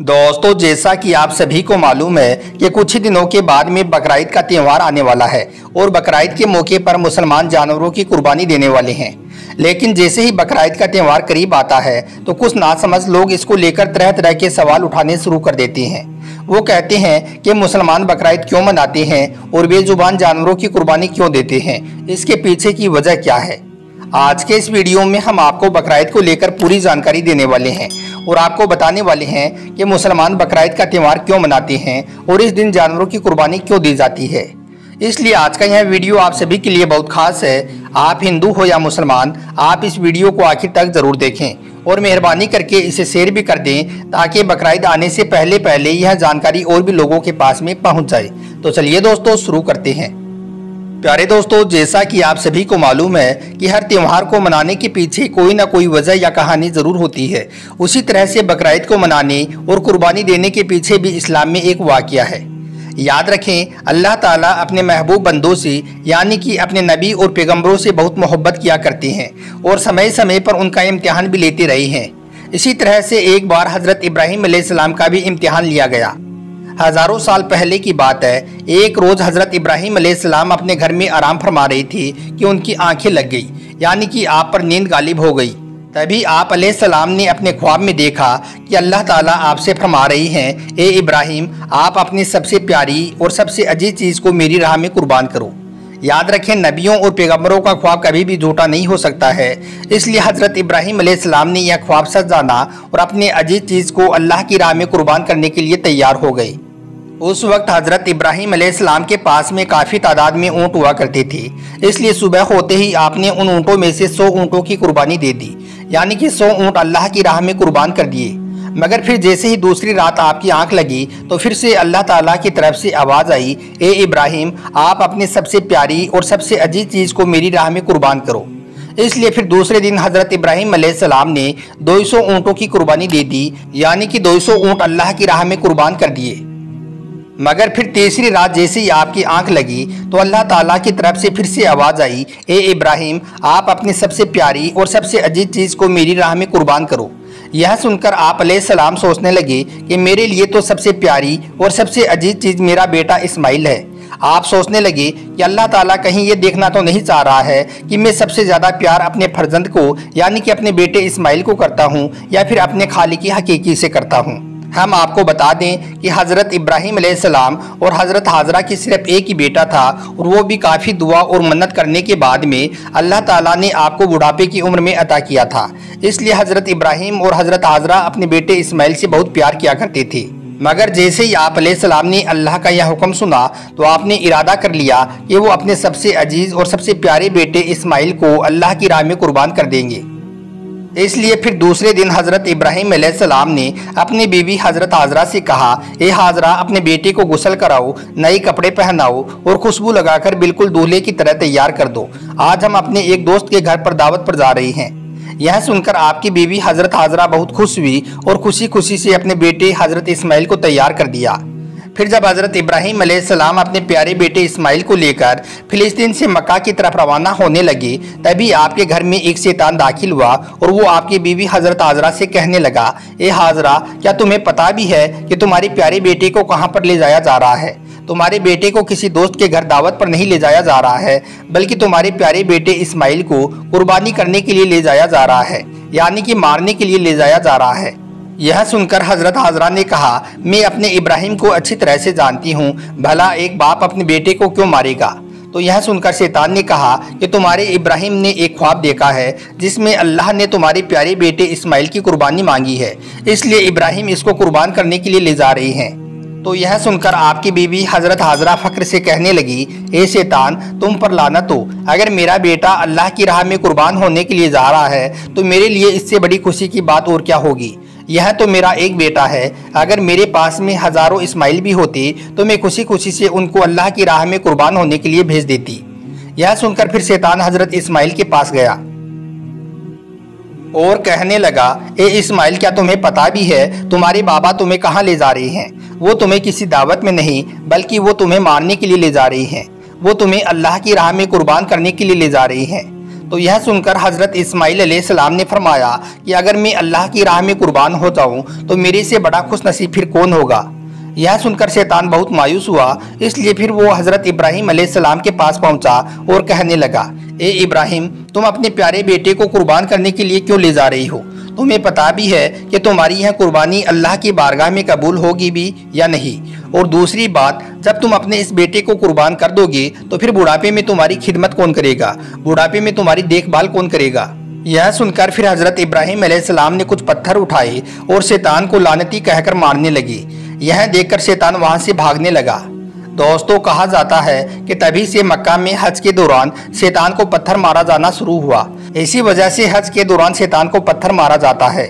दोस्तों, जैसा कि आप सभी को मालूम है कि कुछ ही दिनों के बाद में बकरीद का त्यौहार आने वाला है और बकरीद के मौके पर मुसलमान जानवरों की कुर्बानी देने वाले हैं। लेकिन जैसे ही बकरीद का त्यौहार करीब आता है तो कुछ नासमझ लोग इसको लेकर तरह तरह के सवाल उठाने शुरू कर देते हैं। वो कहते हैं कि मुसलमान बकरीद क्यों मनाते हैं और बेजुबान जानवरों की कुर्बानी क्यों देते हैं, इसके पीछे की वजह क्या है। आज के इस वीडियो में हम आपको बकरीद को लेकर पूरी जानकारी देने वाले हैं और आपको बताने वाले हैं कि मुसलमान बकरीद का त्यौहार क्यों मनाते हैं और इस दिन जानवरों की कुर्बानी क्यों दी जाती है। इसलिए आज का यह वीडियो आप सभी के लिए बहुत खास है। आप हिंदू हो या मुसलमान, आप इस वीडियो को आखिर तक जरूर देखें और मेहरबानी करके इसे शेयर भी कर दें ताकि बकरीद आने से पहले पहले यह जानकारी और भी लोगों के पास में पहुंच जाए। तो चलिए दोस्तों, शुरू करते हैं। प्यारे दोस्तों, जैसा कि आप सभी को मालूम है कि हर त्यौहार को मनाने के पीछे कोई ना कोई वजह या कहानी ज़रूर होती है। उसी तरह से बकरीद को मनाने और कुर्बानी देने के पीछे भी इस्लाम में एक वाक़या है। याद रखें, अल्लाह ताला अपने महबूब बंदों से यानी कि अपने नबी और पैगम्बरों से बहुत मोहब्बत किया करते हैं और समय समय पर उनका इम्तिहान भी लेते रहे हैं। इसी तरह से एक बार हज़रत इब्राहीम अलैहिस्सलाम का भी इम्तिहान लिया गया। हज़ारों साल पहले की बात है। एक रोज़ हज़रत इब्राहीम अलैहिस्सलाम अपने घर में आराम फरमा रही थी कि उनकी आंखें लग गई, यानी कि आप पर नींद गालिब हो गई। तभी आप अलैहिस्सलाम ने अपने ख्वाब में देखा कि अल्लाह ताला आपसे फरमा रही हैं, ए इब्राहीम, आप अपनी सबसे प्यारी और सबसे अजीज चीज़ को मेरी राह में कुर्बान करो। याद रखें, नबियों और पैगम्बरों का ख्वाब कभी भी झूठा नहीं हो सकता है। इसलिए हज़रत इब्राहीम अलैहिस्सलाम ने यह ख्वाब सच जाना और अपने अजीज चीज़ को अल्लाह की राह में कुर्बान करने के लिए तैयार हो गए। उस वक्त हज़रत इब्राहीम अलैहिस्सलाम के पास में काफ़ी तादाद में ऊँट हुआ करते थे। इसलिए सुबह होते ही आपने उन ऊँटों में से 100 ऊँटों की कुर्बानी दे दी, यानी कि 100 ऊँट अल्लाह की राह में कुर्बान कर दिए। मगर फिर जैसे ही दूसरी रात आपकी आंख लगी तो फिर से अल्लाह ताला की तरफ से आवाज़ आई, ए इब्राहीम, आप अपनी सबसे प्यारी और सबसे अजीज चीज़ को मेरी राह में कुर्बान करो। इसलिए फिर दूसरे दिन हज़रत इब्राहीम अलैहिस्सलाम ने 200 ऊँटों की कुर्बानी दे दी, यानी कि 200 ऊँट अल्लाह की राह में कुर्बान कर दिए। मगर फिर तीसरी रात जैसे ही आपकी आंख लगी तो अल्लाह ताला की तरफ से फिर से आवाज़ आई, ए इब्राहीम, आप अपनी सबसे प्यारी और सबसे अजीज चीज़ को मेरी राह में कुर्बान करो। यह सुनकर आप अलैहिस्सलाम सोचने लगे कि मेरे लिए तो सबसे प्यारी और सबसे अजीज चीज़ मेरा बेटा इस्माइल है। आप सोचने लगे कि अल्लाह ताला कहीं ये देखना तो नहीं चाह रहा है कि मैं सबसे ज़्यादा प्यार अपने फर्जंद को यानी कि अपने बेटे इस्माइल को करता हूँ या फिर अपने खालिक हकीकी से करता हूँ। हम आपको बता दें कि हज़रत इब्राहीम अलैहिस्सलाम और हज़रत हाजरा की सिर्फ एक ही बेटा था और वो भी काफ़ी दुआ और मन्नत करने के बाद में अल्लाह ताला ने आपको बुढ़ापे की उम्र में अता किया था। इसलिए हज़रत इब्राहीम और हज़रत हाजरा अपने बेटे इस्माइल से बहुत प्यार किया करते थे। मगर जैसे ही आप अलैहिस्सलाम ने अल्लाह का यह हुक्म सुना तो आपने इरादा कर लिया कि वो अपने सबसे अजीज़ और सबसे प्यारे बेटे इस्माइल को अल्लाह की राह में कुर्बान कर देंगे। इसलिए फिर दूसरे दिन हज़रत इब्राहीम अलैहिस्सलाम ने अपनी बीवी हज़रत हाजरा से कहा, ए हाजरा, अपने बेटे को गुस्ल कराओ, नए कपड़े पहनाओ और खुशबू लगाकर बिल्कुल दूल्हे की तरह तैयार कर दो। आज हम अपने एक दोस्त के घर पर दावत पर जा रहे हैं। यह सुनकर आपकी बीवी हज़रत हाजरा बहुत खुश हुई और खुशी खुशी से अपने बेटे हज़रत इस्माइल को तैयार कर दिया। फिर जब हज़रत इब्राहीम अलैहिस्सलाम अपने प्यारे बेटे इस्माइल को लेकर फ़िलिस्तीन से मक्का की तरफ रवाना होने लगे, तभी आपके घर में एक शैतान दाखिल हुआ और वो आपकी बीवी हज़रत हाजरा से कहने लगा, ए हाजरा, क्या तुम्हें पता भी है कि तुम्हारे प्यारे बेटे को कहाँ पर ले जाया जा रहा है? तुम्हारे बेटे को किसी दोस्त के घर दावत पर नहीं ले जाया जा रहा है, बल्कि तुम्हारे प्यारे बेटे इस्माइल को कुर्बानी करने के लिए ले जाया जा रहा है, यानी कि मारने के लिए ले जाया जा रहा है। यह सुनकर हज़रत हाजरा ने कहा, मैं अपने इब्राहीम को अच्छी तरह से जानती हूँ, भला एक बाप अपने बेटे को क्यों मारेगा? तो यह सुनकर शैतान ने कहा कि तुम्हारे इब्राहीम ने एक ख्वाब देखा है जिसमें अल्लाह ने तुम्हारे प्यारे बेटे इस्माइल की कुर्बानी मांगी है, इसलिए इब्राहीम इसको कुर्बान करने के लिए ले जा रहे हैं। तो यह सुनकर आपकी बीवी हज़रत हाजरा फ़ख्र से कहने लगी, ए शैतान, तुम पर लानत हो, अगर मेरा बेटा अल्लाह की राह में कुर्बान होने के लिए जा रहा है तो मेरे लिए इससे बड़ी खुशी की बात और क्या होगी। यह तो मेरा एक बेटा है, अगर मेरे पास में हज़ारों इस्माइल भी होते तो मैं खुशी खुशी से उनको अल्लाह की राह में कुर्बान होने के लिए भेज देती। यह सुनकर फिर शैतान हज़रत इस्माइल के पास गया और कहने लगा, ए इस्माइल, क्या तुम्हें पता भी है तुम्हारे बाबा तुम्हें कहाँ ले जा रहे हैं? वो तुम्हें किसी दावत में नहीं, बल्कि वो तुम्हें मारने के लिए ले जा रही हैं। वो तुम्हें अल्लाह की राह में कुर्बान करने के लिए ले जा रही हैं। तो यह सुनकर हज़रत इस्माइल अलैहिस्सलाम ने फरमाया कि अगर मैं अल्लाह की राह में कुर्बान हो जाऊं तो मेरे से बड़ा खुश नसीब फिर कौन होगा। यह सुनकर शैतान बहुत मायूस हुआ, इसलिए फिर वो हज़रत इब्राहिम अलैहिस्सलाम के पास पहुंचा और कहने लगा, ए इब्राहिम, तुम अपने प्यारे बेटे को कुर्बान करने के लिए क्यों ले जा रही हो? तुम्हें पता भी है कि तुम्हारी यह कुर्बानी अल्लाह की बारगाह में कबूल होगी भी या नहीं। और दूसरी बात, जब तुम अपने इस बेटे को कुर्बान कर दोगे तो फिर बुढ़ापे में तुम्हारी खिदमत कौन करेगा, बुढ़ापे में तुम्हारी देखभाल कौन करेगा। यह सुनकर फिर हज़रत इब्राहिम अलैहिस्सलाम ने कुछ पत्थर उठाए और शैतान को लानती कहकर मारने लगे। यह देखकर शैतान वहां से भागने लगा। दोस्तों, कहा जाता है कि तभी से मक्का में हज के दौरान शैतान को पत्थर मारा जाना शुरू हुआ। इसी वजह से हज के दौरान शैतान को पत्थर मारा जाता है।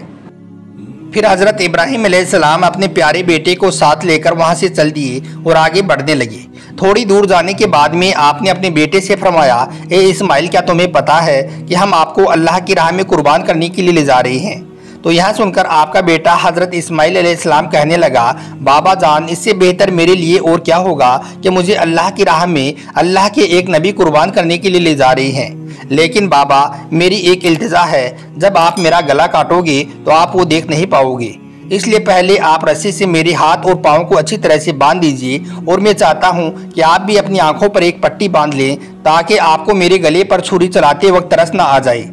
फिर हज़रत इब्राहिम अलैहिस्सलाम अपने प्यारे बेटे को साथ लेकर वहां से चल दिए और आगे बढ़ने लगे। थोड़ी दूर जाने के बाद में आपने अपने बेटे से फरमाया, ए इस्माइल, क्या तुम्हें पता है कि हम आपको अल्लाह की राह में कुर्बान करने के लिए ले जा रहे हैं? तो यह सुनकर आपका बेटा हज़रत इस्माइल अलैहिस्सलाम कहने लगा, बाबा जान, इससे बेहतर मेरे लिए और क्या होगा कि मुझे अल्लाह की राह में अल्लाह के एक नबी कुर्बान करने के लिए ले जा रहे हैं। लेकिन बाबा, मेरी एक इल्तिजा है, जब आप मेरा गला काटोगे तो आप वो देख नहीं पाओगे, इसलिए पहले आप रस्सी से मेरे हाथ और पाँव को अच्छी तरह से बांध दीजिए और मैं चाहता हूँ कि आप भी अपनी आंखों पर एक पट्टी बांध लें ताकि आपको मेरे गले पर छुरी चलाते वक्त तरस न आ जाए।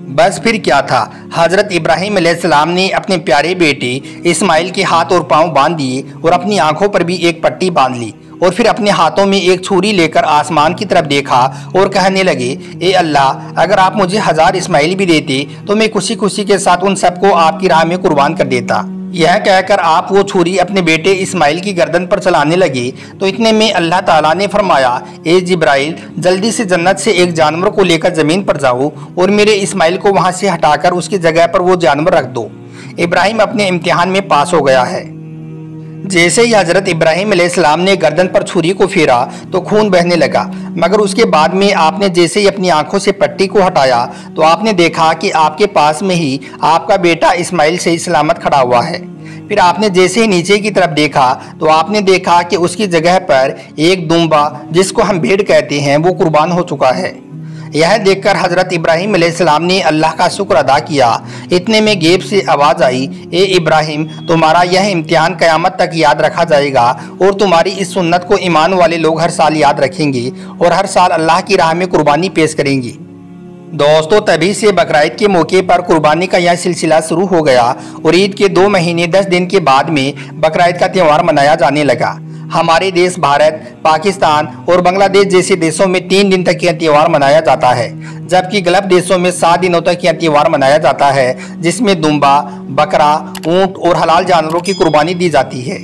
बस फिर क्या था, हज़रत इब्राहिम अलैहिस्सलाम ने अपने प्यारे बेटे इस्माइल के हाथ और पाँव बांध दिए और अपनी आंखों पर भी एक पट्टी बांध ली और फिर अपने हाथों में एक छुरी लेकर आसमान की तरफ देखा और कहने लगे, ए अल्लाह, अगर आप मुझे 1000 इस्माइल भी देते तो मैं खुशी खुशी के साथ उन सबको आपकी राह में कुर्बान कर देता। यह कहकर आप वो छुरी अपने बेटे इस्माइल की गर्दन पर चलाने लगे तो इतने में अल्लाह ताला ने फरमाया, ए जिब्राइल, जल्दी से जन्नत से एक जानवर को लेकर ज़मीन पर जाओ और मेरे इस्माइल को वहाँ से हटाकर उसकी जगह पर वो जानवर रख दो। इब्राहिम अपने इम्तिहान में पास हो गया है। जैसे ही हज़रत इब्राहिम अलैहिस्सलाम ने गर्दन पर छुरी को फेरा तो खून बहने लगा, मगर उसके बाद में आपने जैसे ही अपनी आंखों से पट्टी को हटाया तो आपने देखा कि आपके पास में ही आपका बेटा इस्माइल सही सलामत खड़ा हुआ है। फिर आपने जैसे ही नीचे की तरफ देखा तो आपने देखा कि उसकी जगह पर एक दुम्बा, जिसको हम भेड़ कहते हैं, वो कुर्बान हो चुका है। यह देखकर हज़रत इब्राहिम अलैहिस्सलाम ने अल्लाह का शुक्र अदा किया। इतने में गेब से आवाज़ आई, ए इब्राहिम, तुम्हारा यह इम्तिहान क़यामत तक याद रखा जाएगा और तुम्हारी इस सुन्नत को ईमान वाले लोग हर साल याद रखेंगे और हर साल अल्लाह की राह में कुर्बानी पेश करेंगे। दोस्तों, तभी से बकरीद के मौके पर कुर्बानी का यह सिलसिला शुरू हो गया और ईद के 2 महीने 10 दिन के बाद में बकरीद का त्यौहार मनाया जाने लगा। हमारे देश भारत, पाकिस्तान और बांग्लादेश जैसे देशों में 3 दिन तक यह त्यौहार मनाया जाता है, जबकि गल्फ देशों में 7 दिनों तक यह त्यौहार मनाया जाता है, जिसमें दुम्बा, बकरा, ऊंट और हलाल जानवरों की कुर्बानी दी जाती है।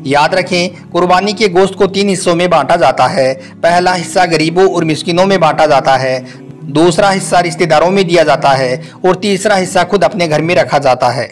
याद रखें, कुर्बानी के गोश्त को 3 हिस्सों में बांटा जाता है। पहला हिस्सा गरीबों और मिस्किनों में बांटा जाता है, दूसरा हिस्सा रिश्तेदारों में दिया जाता है और तीसरा हिस्सा खुद अपने घर में रखा जाता है।